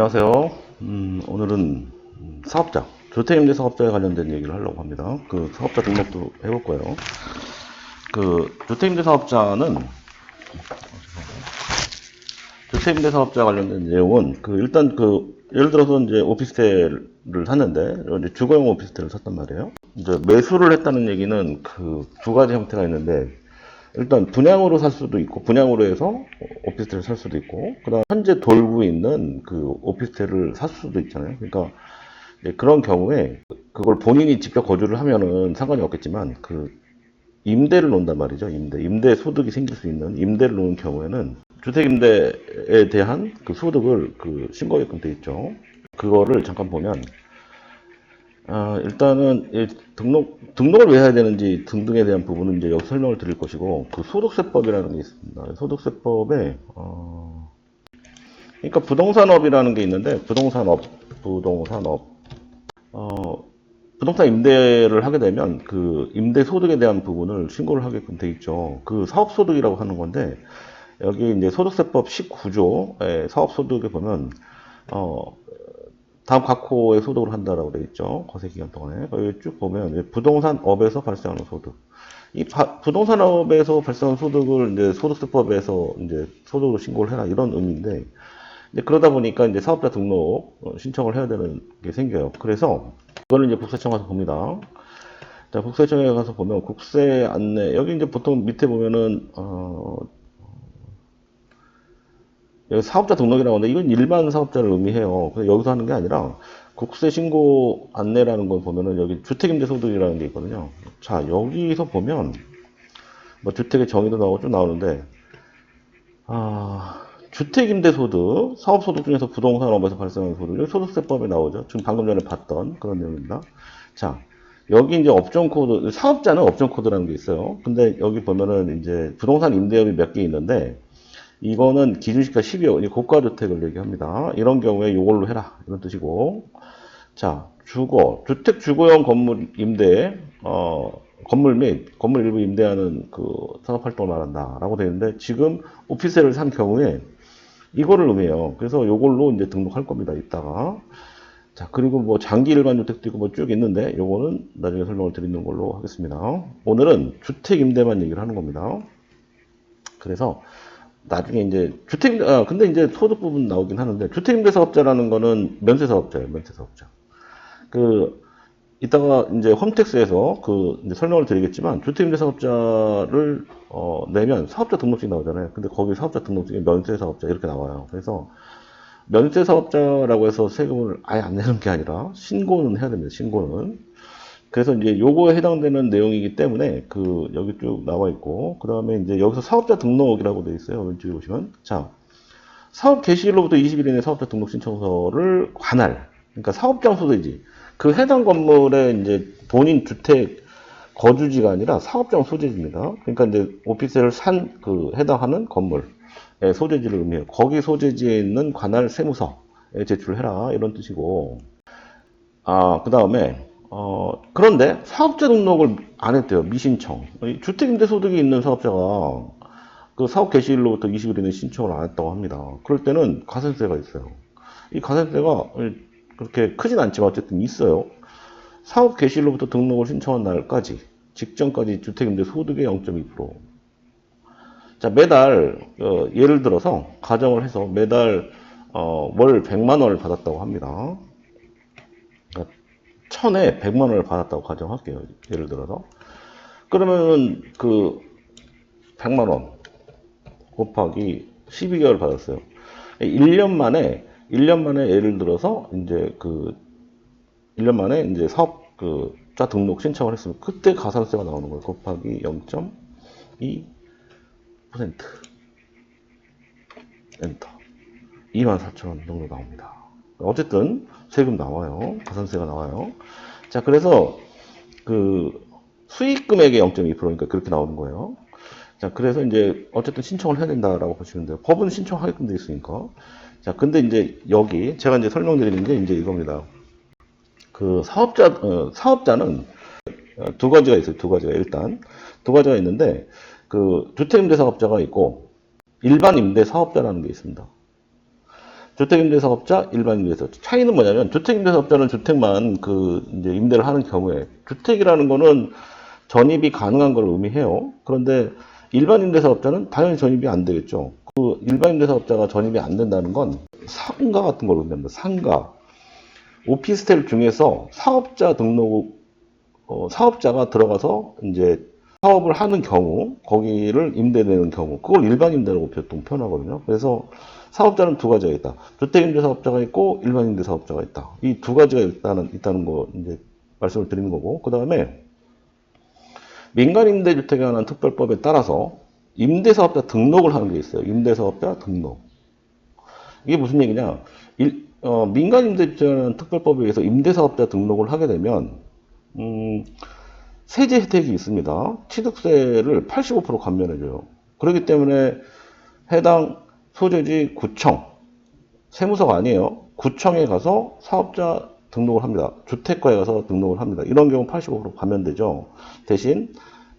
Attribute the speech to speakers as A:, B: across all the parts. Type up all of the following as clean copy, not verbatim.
A: 안녕하세요. 오늘은 사업자, 주택임대 사업자에 관련된 얘기를 하려고 합니다. 그 사업자 등록도 해볼 거예요. 그 주택임대 사업자는 주택임대 사업자 관련된 내용은 일단 예를 들어서 이제 오피스텔을 샀는데 이제 주거용 오피스텔을 샀단 말이에요. 이제 매수를 했다는 얘기는 그 두 가지 형태가 있는데 일단 분양으로 살 수도 있고 분양으로 해서 오피스텔을 살 수도 있고 그다음 현재 돌고 있는 그 오피스텔을 살 수도 있잖아요. 그러니까 그런 경우에 그걸 본인이 직접 거주를 하면은 상관이 없겠지만 그 임대를 놓는단 말이죠. 임대 소득이 생길 수 있는 임대를 놓는 경우에는 주택임대에 대한 그 소득을 신고하게끔 돼 있죠. 그거를 잠깐 보면 일단은 등록을 왜 해야 되는지 등등에 대한 부분은 이제 여기 설명을 드릴 것이고 그 소득세법이라는 게 있습니다. 소득세법에 그러니까 부동산업이라는 게 있는데 부동산 임대를 하게 되면 그 임대 소득에 대한 부분을 신고를 하게끔 돼 있죠. 그 사업소득이라고 하는 건데 여기 이제 소득세법 19조의 사업소득에 보면 다음 각 호의 소득을 한다라고 되어 있죠. 거세 기간 동안에. 여기 쭉 보면 부동산업에서 발생하는 소득. 이 부동산업에서 발생하는 소득을 이제 소득세법에서 이제 소득으로 신고를 해라 이런 의미인데 이제 그러다 보니까 이제 사업자 등록 신청을 해야 되는 게 생겨요. 그래서 그거를 이제 국세청 가서 봅니다. 자, 국세청에 가서 보면 국세 안내 여기 이제 보통 밑에 보면은 여기 사업자 등록이라고 하는데 이건 일반 사업자를 의미해요. 그래서 여기서 하는 게 아니라 국세 신고 안내라는 걸 보면은 여기 주택임대 소득이라는 게 있거든요. 자, 여기서 보면 뭐 주택의 정의도 나오고 쭉 나오는데 주택임대 소득, 사업소득 중에서 부동산업에서 발생하는 소득, 소득세법에 나오죠. 지금 방금 전에 봤던 그런 내용입니다. 자, 여기 이제 업종 코드, 사업자는 업종 코드라는 게 있어요. 근데 여기 보면은 이제 부동산 임대업이 몇 개 있는데 이거는 기준시가 12억, 고가주택을 얘기합니다. 이런 경우에 이걸로 해라. 이런 뜻이고. 자, 주택 주거용 건물 임대, 건물 및 건물 일부 임대하는 그 산업활동을 말한다. 라고 되어 있는데, 지금 오피스텔을 산 경우에 이거를 의미해요. 그래서 이걸로 이제 등록할 겁니다. 이따가. 자, 그리고 뭐 장기 일반 주택도 있고 뭐 쭉 있는데, 요거는 나중에 설명을 드리는 걸로 하겠습니다. 오늘은 주택 임대만 얘기를 하는 겁니다. 그래서, 나중에 이제 근데 이제 소득 부분 나오긴 하는데 주택임대 사업자라는 거는 면세사업자예요. 면세사업자. 이따가 이제 홈택스에서 이제 설명을 드리겠지만 주택임대 사업자를 내면 사업자 등록증이 나오잖아요. 근데 거기 사업자 등록증에 면세사업자 이렇게 나와요. 그래서 면세사업자라고 해서 세금을 아예 안 내는 게 아니라 신고는 해야 됩니다. 신고는. 그래서 이제 요거에 해당되는 내용이기 때문에 여기 쭉 나와 있고 그 다음에 이제 여기서 사업자 등록이라고 되어 있어요. 왼쪽에 보시면 자 사업 개시일로부터 20일 이내 사업자 등록 신청서를 관할 그러니까 사업장 소재지 그 해당 건물의 이제 본인 주택 거주지가 아니라 사업장 소재지입니다. 그러니까 이제 오피스텔을 산 해당하는 건물의 소재지를 의미해요. 거기 소재지에 있는 관할 세무서에 제출해라 이런 뜻이고 그 다음에 그런데 사업자 등록을 안 했대요. 미신청. 주택임대 소득이 있는 사업자가 그 사업 개시일로부터 20일 이내 신청을 안 했다고 합니다. 그럴 때는 가산세가 있어요. 이 가산세가 그렇게 크진 않지만 어쨌든 있어요. 사업 개시일로부터 등록을 신청한 날까지, 직전까지 주택임대 소득의 0.2%. 자, 매달, 예를 들어서, 가정을 해서 매달, 월 100만 원을 받았다고 합니다. 천에 100만 원을 받았다고 가정할게요. 예를 들어서. 그러면은 100만 원 곱하기 12개월 받았어요. 1년 만에 예를 들어서 이제 1년 만에 이제 사업자 등록 신청을 했으면 그때 가산세가 나오는 거예요. 곱하기 0.2% 엔터. 24,000원 정도 나옵니다. 어쨌든 세금 나와요. 가산세가 나와요. 자, 그래서 수익 금액의 0.2%니까 그렇게 나오는 거예요. 자, 그래서 이제 어쨌든 신청을 해야 된다라고 보시면 돼요. 법은 신청하게끔 돼 있으니까. 자, 근데 이제 여기 제가 이제 설명드리는 게 이제 이겁니다. 사업자는 두 가지가 있어요. 일단 두 가지가 있는데 주택임대 사업자가 있고 일반 임대 사업자라는 게 있습니다. 주택임대사업자, 일반임대사업자. 차이는 뭐냐면, 주택임대사업자는 주택만 이제 임대를 하는 경우에, 주택이라는 거는 전입이 가능한 걸 의미해요. 그런데 일반임대사업자는 당연히 전입이 안 되겠죠. 일반임대사업자가 전입이 안 된다는 건 상가 같은 걸 의미합니다. 상가. 오피스텔 중에서 사업자 등록, 사업자가 들어가서 이제 사업을 하는 경우, 거기를 임대되는 경우, 그걸 일반임대라고 보통 표현하거든요. 그래서 사업자는 두 가지가 있다. 주택임대사업자가 있고 일반임대사업자가 있다. 이 두 가지가 있다는 거 이제 말씀을 드리는 거고, 그 다음에 민간임대주택에 관한 특별법에 따라서 임대사업자 등록을 하는 게 있어요. 임대사업자 등록. 이게 무슨 얘기냐? 민간임대주택에 관한 특별법에 의해서 임대사업자 등록을 하게 되면 세제 혜택이 있습니다. 취득세를 85% 감면해줘요. 그렇기 때문에 해당 소재지 구청, 세무서가 아니에요. 구청에 가서 사업자 등록을 합니다. 주택과에 가서 등록을 합니다. 이런 경우 85% 감면되죠. 대신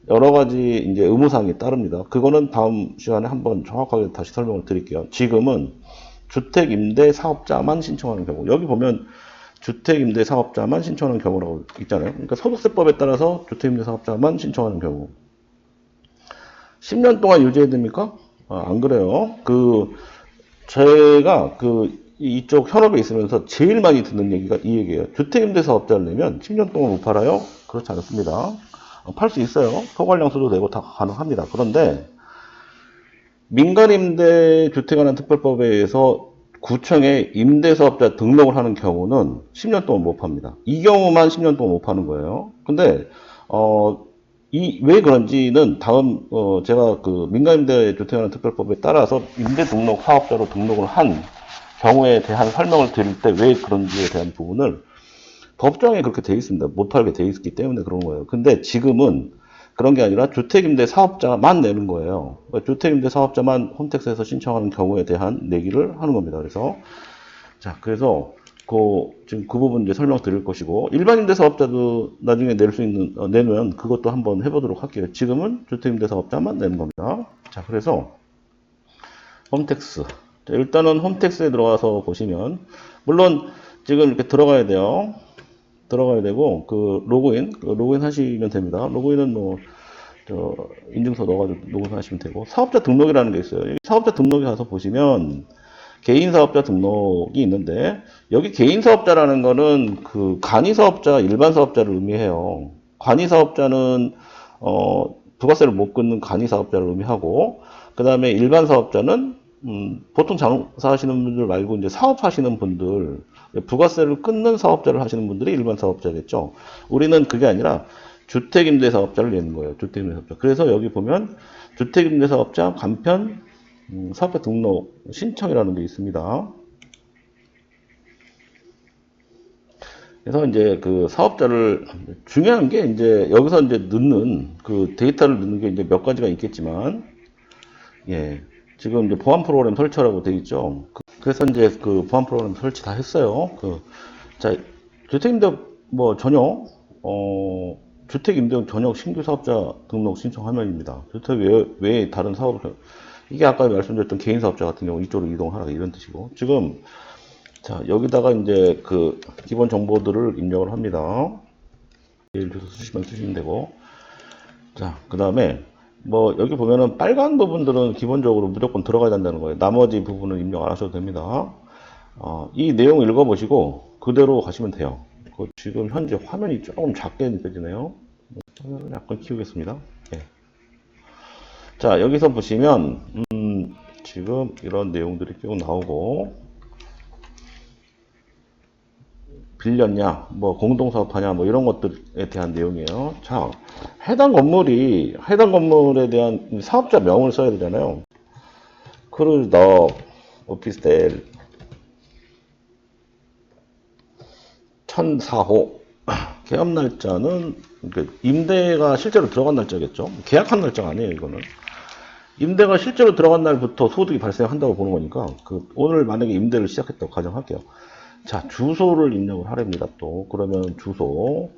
A: 여러 가지 이제 의무사항이 따릅니다. 그거는 다음 시간에 한번 정확하게 다시 설명을 드릴게요. 지금은 주택임대사업자만 신청하는 경우. 여기 보면 주택임대사업자만 신청하는 경우라고 있잖아요. 그러니까 소득세법에 따라서 주택임대사업자만 신청하는 경우. 10년 동안 유지해야 됩니까? 안 그래요. 제가 이쪽 현업에 있으면서 제일 많이 듣는 얘기가 이 얘기예요. 주택임대사업자를 내면 10년 동안 못 팔아요? 그렇지 않습니다. 팔 수 있어요. 토관량수도 내고 다 가능합니다. 그런데 민간임대주택에 관한 특별법에 의해서 구청에 임대사업자 등록을 하는 경우는 10년 동안 못 팝니다. 이 경우만 10년 동안 못 파는 거예요. 근데 왜 그런지는 다음 제가 민간임대주택에 관한 특별법에 따라서 임대 등록 사업자로 등록을 한 경우에 대한 설명을 드릴 때 왜 그런지에 대한 부분을 법정에 그렇게 돼 있습니다. 못 팔게 돼 있기 때문에 그런 거예요. 근데 지금은 그런 게 아니라 주택임대 사업자만 내는 거예요. 주택임대 사업자만 홈택스에서 신청하는 경우에 대한 내기를 하는 겁니다. 그래서 지금 그 부분 이제 설명드릴 것이고, 일반임대 사업자도 나중에 내면 그것도 한번 해보도록 할게요. 지금은 주택임대 사업자만 내는 겁니다. 자, 그래서 홈택스. 자, 일단은 홈택스에 들어가서 보시면, 물론 지금 이렇게 들어가야 돼요. 들어가야 되고, 로그인 하시면 됩니다. 로그인은 인증서 넣어가지고 로그인 하시면 되고, 사업자 등록이라는 게 있어요. 사업자 등록에 가서 보시면, 개인 사업자 등록이 있는데, 여기 개인 사업자라는 거는 간이 사업자, 일반 사업자를 의미해요. 간이 사업자는, 부가세를 못 걷는 간이 사업자를 의미하고, 그 다음에 일반 사업자는, 보통 장사하시는 분들 말고 이제 사업하시는 분들, 부가세를 끊는 사업자를 하시는 분들이 일반 사업자겠죠. 우리는 그게 아니라 주택임대사업자를 내는 거예요. 주택임대사업자. 그래서 여기 보면 주택임대사업자 간편 사업자 등록 신청이라는 게 있습니다. 그래서 이제 사업자를 중요한 게 이제 여기서 이제 넣는 데이터를 넣는 게 이제 몇 가지가 있겠지만, 예. 지금 이제 보안 프로그램 설치라고 되어 있죠. 그래서 이제 보안 프로그램 설치 다 했어요. 자, 주택임대 전용, 주택임대 전용 신규 사업자 등록 신청 화면입니다. 주택 외에 다른 사업을, 이게 아까 말씀드렸던 개인 사업자 같은 경우 이쪽으로 이동하라 이런 뜻이고, 지금, 자, 여기다가 이제 기본 정보들을 입력을 합니다. 메일 주소 쓰시면 되고, 자, 그 다음에, 여기 보면은 빨간 부분들은 기본적으로 무조건 들어가야 된다는 거예요. 나머지 부분은 입력 안 하셔도 됩니다. 이 내용 읽어보시고 그대로 가시면 돼요. 지금 현재 화면이 조금 작게 느껴지네요. 화면을 약간 키우겠습니다. 네. 자, 여기서 보시면 지금 이런 내용들이 쭉 나오고, 빌렸냐, 공동사업하냐, 이런 것들에 대한 내용이에요. 자, 해당 건물에 대한 사업자 명을 써야 되잖아요. 크루즈더 오피스텔 1004호. 계약 날짜는, 임대가 실제로 들어간 날짜겠죠. 계약한 날짜가 아니에요, 이거는. 임대가 실제로 들어간 날부터 소득이 발생한다고 보는 거니까, 오늘 만약에 임대를 시작했다고 가정할게요. 자, 주소를 입력을 하랍니다, 또. 그러면 주소.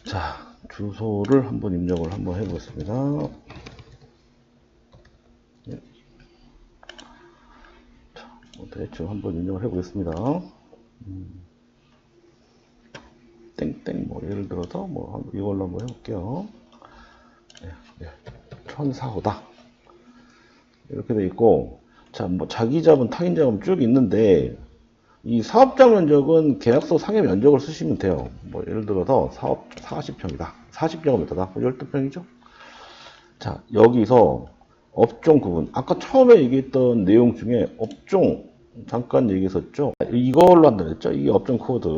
A: 자, 주소를 한번 입력을 한번 해보겠습니다. 자, 대충 한번 입력을 해보겠습니다. 땡땡 뭐 예를 들어서 뭐 이걸로 한번 해볼게요. 네, 1004호다 이렇게 돼 있고, 자 뭐 자기 자본 타인 자본 쭉 있는데 이 사업자 면적은 계약서 상의 면적을 쓰시면 돼요. 뭐 예를 들어서 사업 40평이다 40제곱미터다 12평이죠. 자 여기서 업종 구분, 아까 처음에 얘기했던 내용 중에 업종 잠깐 얘기했었죠. 이걸로 한다 그랬죠. 이 업종 코드,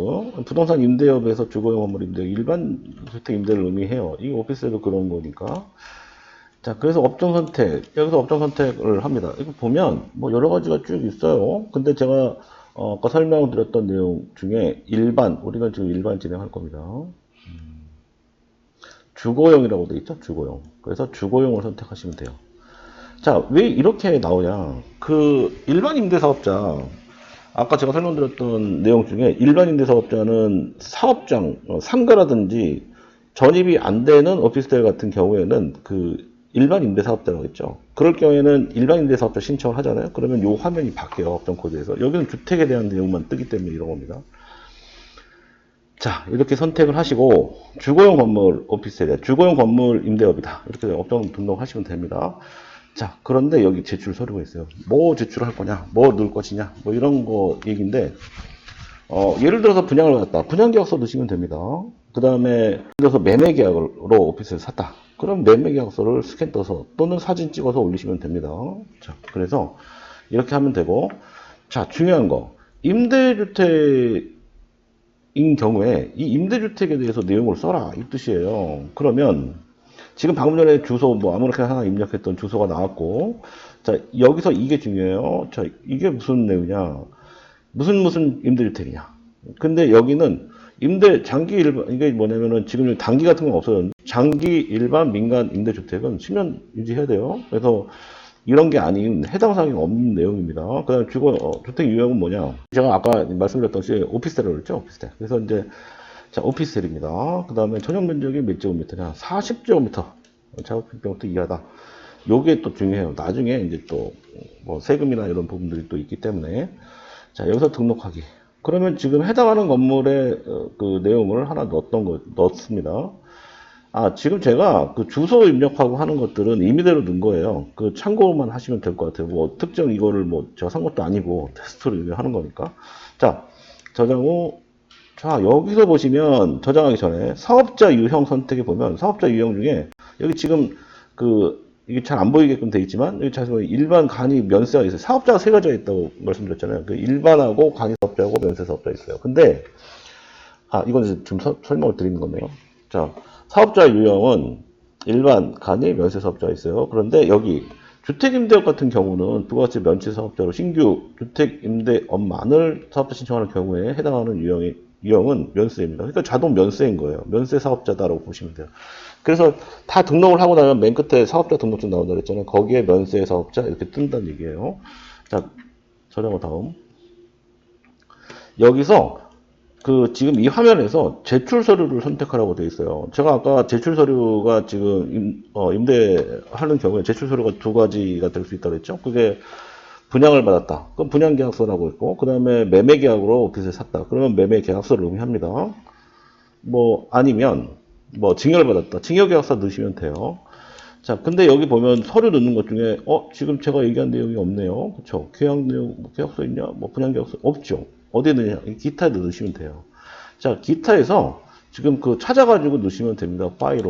A: 부동산 임대업에서 주거용 건물 임대, 일반 주택 임대를 의미해요. 이 오피스에도 그런 거니까. 자, 그래서 업종 선택, 여기서 업종 선택을 합니다. 이거 보면 뭐 여러 가지가 쭉 있어요. 근데 제가 아까 설명드렸던 내용 중에 일반, 우리가 지금 일반 진행할 겁니다. 주거용이라고 돼 있죠. 주거용. 그래서 주거용을 선택하시면 돼요. 자, 왜 이렇게 나오냐. 그 일반 임대사업자, 아까 제가 설명드렸던 내용 중에 일반 임대사업자는 사업장, 상가라든지 전입이 안 되는 오피스텔 같은 경우에는 그 일반 임대사업자라고 했죠. 그럴 경우에는 일반 임대사업자 신청을 하잖아요. 그러면 요 화면이 바뀌어요. 업종 코드에서. 여기는 주택에 대한 내용만 뜨기 때문에 이런 겁니다. 자, 이렇게 선택을 하시고 주거용 건물 오피스텔이야. 주거용 건물 임대업이다. 이렇게 업종 등록하시면 됩니다. 자, 그런데 여기 제출 서류가 있어요. 뭐 제출할 거냐, 뭐 넣을 것이냐, 뭐 이런 거 얘기인데, 예를 들어서 분양을 받았다. 분양계약서 넣으시면 됩니다. 그 다음에, 예를 들어서 매매계약으로 오피스를 샀다. 그럼 매매계약서를 스캔 떠서 또는 사진 찍어서 올리시면 됩니다. 자, 그래서 이렇게 하면 되고, 자, 중요한 거. 임대주택인 경우에 이 임대주택에 대해서 내용을 써라. 이 뜻이에요. 그러면, 지금 방금 전에 주소 뭐 아무렇게나 하나 입력했던 주소가 나왔고, 자 여기서 이게 중요해요. 자 이게 무슨 내용이냐, 무슨 임대주택이냐. 근데 여기는 임대 장기 일반, 이게 뭐냐면은 지금 단기 같은 건 없어요. 장기 일반 민간 임대주택은 10년 유지해야 돼요. 그래서 이런 게 아닌 해당 사항이 없는 내용입니다. 그다음 주택 유형은 뭐냐, 제가 아까 말씀드렸던 오피스텔이라고 그랬죠. 오피스텔. 그래서 이제 자, 오피스텔입니다. 그 다음에 전용 면적이 몇 제곱미터냐? 40제곱미터. 작업평부터 이하다. 요게 또 중요해요. 나중에 이제 또, 뭐, 세금이나 이런 부분들이 또 있기 때문에. 자, 여기서 등록하기. 그러면 지금 해당하는 건물의 그 내용을 하나 넣습니다. 아, 지금 제가 그 주소 입력하고 하는 것들은 임의대로 넣은 거예요. 그 참고만 하시면 될 것 같아요. 뭐, 특정 이거를 뭐, 제가 산 것도 아니고, 테스트로 하는 거니까. 자, 저장 후, 자, 여기서 보시면 저장하기 전에 사업자 유형 선택에 보면 사업자 유형 중에 여기 지금 이게 잘 안 보이게끔 돼 있지만 여기 잘 보면 일반 간이 면세가 있어요. 사업자가 세 가지가 있다고 말씀드렸잖아요. 그 일반하고 간이 사업자하고 면세 사업자 있어요. 근데 이건 지금 설명을 드리는 거네요. 자, 사업자 유형은 일반 간이 면세 사업자가 있어요. 그런데 여기 주택임대업 같은 경우는 부가가치 면세 사업자로 신규 주택임대업만을 사업자 신청하는 경우에 해당하는 유형은 면세입니다. 그러니까 자동 면세인 거예요. 면세 사업자다라고 보시면 돼요. 그래서 다 등록을 하고 나면 맨 끝에 사업자 등록증 나온다고 했잖아요. 거기에 면세 사업자 이렇게 뜬다는 얘기예요. 자, 저장호 다음. 여기서 지금 이 화면에서 제출 서류를 선택하라고 되어 있어요. 제가 아까 제출 서류가 지금 임대하는 경우에 제출 서류가 두 가지가 될 수 있다고 했죠. 그게 분양을 받았다. 그럼 분양계약서라고 했고, 그 다음에 매매계약으로 오피스를 샀다. 그러면 매매계약서를 의미합니다. 뭐, 아니면, 뭐, 증여를 받았다. 증여계약서 넣으시면 돼요. 자, 근데 여기 보면 서류 넣는 것 중에, 지금 제가 얘기한 내용이 없네요. 그쵸? 계약 내용, 뭐 계약서 있냐? 뭐, 분양계약서 없죠. 어디에 넣느냐? 기타에 넣으시면 돼요. 자, 기타에서 지금 찾아가지고 넣으시면 됩니다. 파일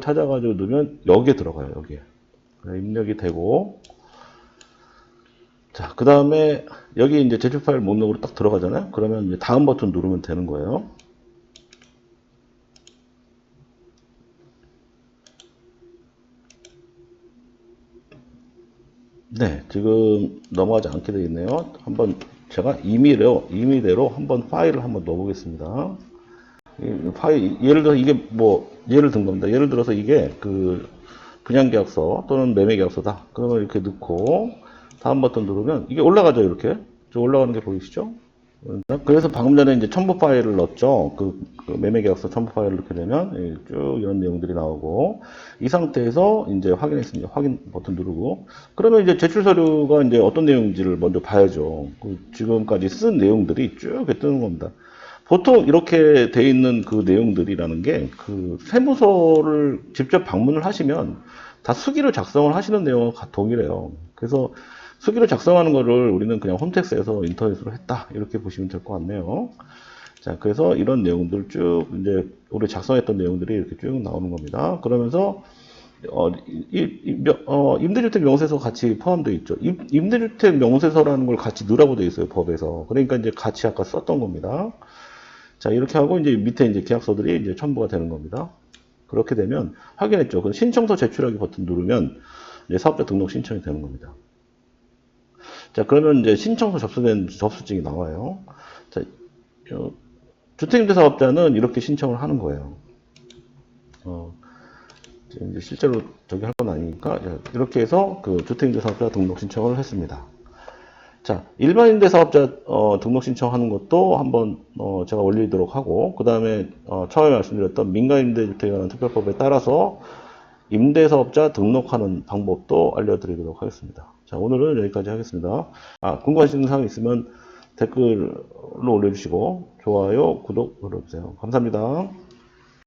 A: 찾아가지고 넣으면 여기에 들어가요. 여기에. 입력이 되고, 자, 그 다음에 여기 이제 제출 파일 목록으로 딱 들어가잖아요. 그러면 이제 다음 버튼 누르면 되는 거예요. 네, 지금 넘어가지 않게 되어 있네요. 한번 제가 임의대로 한번 파일을 한번 넣어보겠습니다. 파일, 예를 들어서 이게 뭐, 예를 든 겁니다. 예를 들어서 이게 분양계약서 또는 매매계약서다. 그러면 이렇게 넣고, 다음 버튼 누르면 이게 올라가죠. 이렇게 올라가는 게 보이시죠? 그래서 방금 전에 이제 첨부 파일을 넣었죠. 그 매매계약서 첨부 파일을 넣게 되면 쭉 이런 내용들이 나오고, 이 상태에서 이제 확인했습니다. 확인 버튼 누르고, 그러면 이제 제출 서류가 이제 어떤 내용인지를 먼저 봐야죠. 지금까지 쓴 내용들이 쭉 이렇게 뜨는 겁니다. 보통 이렇게 돼 있는 그 내용들이라는 게 그 세무서를 직접 방문을 하시면 다 수기로 작성을 하시는 내용과 동일해요. 그래서 수기로 작성하는 거를 우리는 그냥 홈택스에서 인터넷으로 했다, 이렇게 보시면 될 것 같네요. 자, 그래서 이런 내용들 쭉 이제 우리 작성했던 내용들이 이렇게 쭉 나오는 겁니다. 그러면서 임대주택 명세서 같이 포함되어 있죠. 임대주택 명세서라는 걸 같이 넣으라고 되어 있어요, 법에서. 그러니까 이제 같이 아까 썼던 겁니다. 자, 이렇게 하고 이제 밑에 이제 계약서들이 이제 첨부가 되는 겁니다. 그렇게 되면 확인했죠. 그 신청서 제출하기 버튼 누르면 이제 사업자 등록 신청이 되는 겁니다. 자, 그러면 이제 신청서 접수된 접수증이 나와요. 자, 주택임대사업자는 이렇게 신청을 하는 거예요. 이제 실제로 저기 할 건 아니니까 이렇게 해서 그 주택임대사업자 등록 신청을 했습니다. 자, 일반 임대사업자 등록 신청하는 것도 한번 제가 올리도록 하고, 그 다음에 처음에 말씀드렸던 민간임대주택에 관한 특별법에 따라서 임대사업자 등록하는 방법도 알려드리도록 하겠습니다. 자, 오늘은 여기까지 하겠습니다. 궁금하신 사항 있으면 댓글로 올려주시고 좋아요, 구독 눌러주세요. 감사합니다.